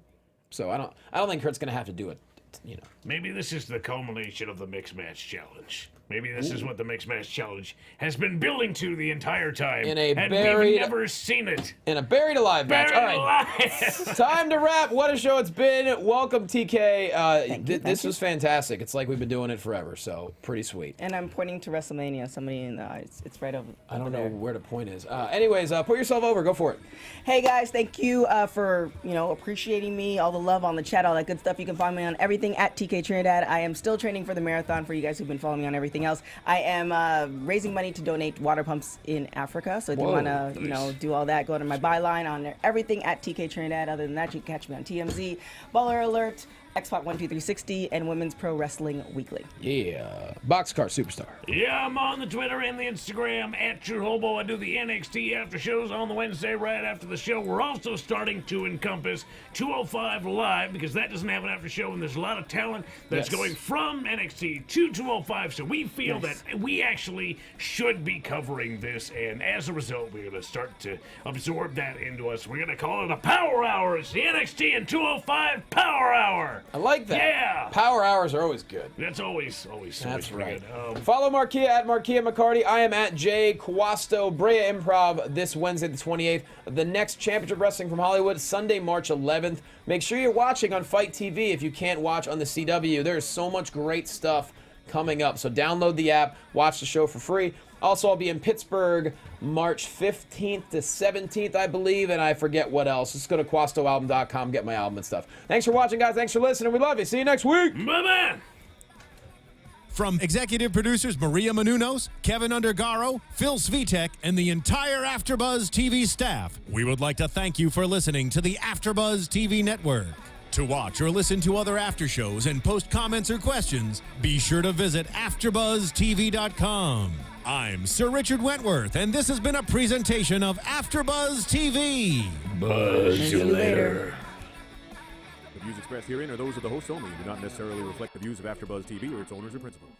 So I don't think Kurt's gonna have to do it. You know. Maybe this is the culmination of the mixed match challenge. Maybe this is what the mixed match challenge has been building to the entire time. In a and buried- we've never seen it. In a buried alive match. Buried All right. alive. Time to wrap. What a show it's been. Welcome, TK. Thank This you. was fantastic. It's like we've been doing it forever, so pretty sweet. And I'm pointing to WrestleMania. Somebody in the it's right over. I don't know there. where the point is. Anyways, put yourself over. Go for it. Hey guys, thank you for appreciating me, all the love on the chat, all that good stuff. You can find me on everything at TK Trinidad. I am still training for the marathon for you guys who've been following me on everything else. I am raising money to donate water pumps in Africa. So if you want to do all that, go to my byline on everything at TK Trinidad. Other than that, you can catch me on TMZ, Baller Alert, Xbox 12360, and Women's Pro Wrestling Weekly. Yeah. Boxcar Superstar. Yeah, I'm on the Twitter and the Instagram at True Hobo. I do the NXT after shows on the Wednesday right after the show. We're also starting to encompass 205 Live because that doesn't have an after show, and there's a lot of talent that's Yes. going from NXT to 205. So we feel that we actually should be covering this, and as a result, we're going to start to absorb that into us. We're going to call it a Power Hour. It's the NXT and 205 Power Hour. I like that. Yeah. Power hours are always good. That's always That's pretty right. good. Follow Marquia at Marquia McCarty. I am at J Quasto Brea Improv this Wednesday the 28th. The next Championship Wrestling from Hollywood, Sunday, March 11th. Make sure you're watching on Fight TV if you can't watch on the CW. There's so much great stuff coming up. So download the app, watch the show for free. Also, I'll be in Pittsburgh March 15th to 17th, I believe, and I forget what else. Just go to QuastoAlbum.com, get my album and stuff. Thanks for watching, guys. Thanks for listening. We love you. See you next week. Bye-bye. From executive producers Maria Menounos, Kevin Undergaro, Phil Svitek, and the entire AfterBuzz TV staff, we would like to thank you for listening to the AfterBuzz TV network. To watch or listen to other after shows and post comments or questions, be sure to visit AfterBuzzTV.com. I'm Sir Richard Wentworth, and this has been a presentation of AfterBuzz TV. Buzz you later. The views expressed herein are those of the hosts only and do not necessarily reflect the views of AfterBuzz TV or its owners or principals.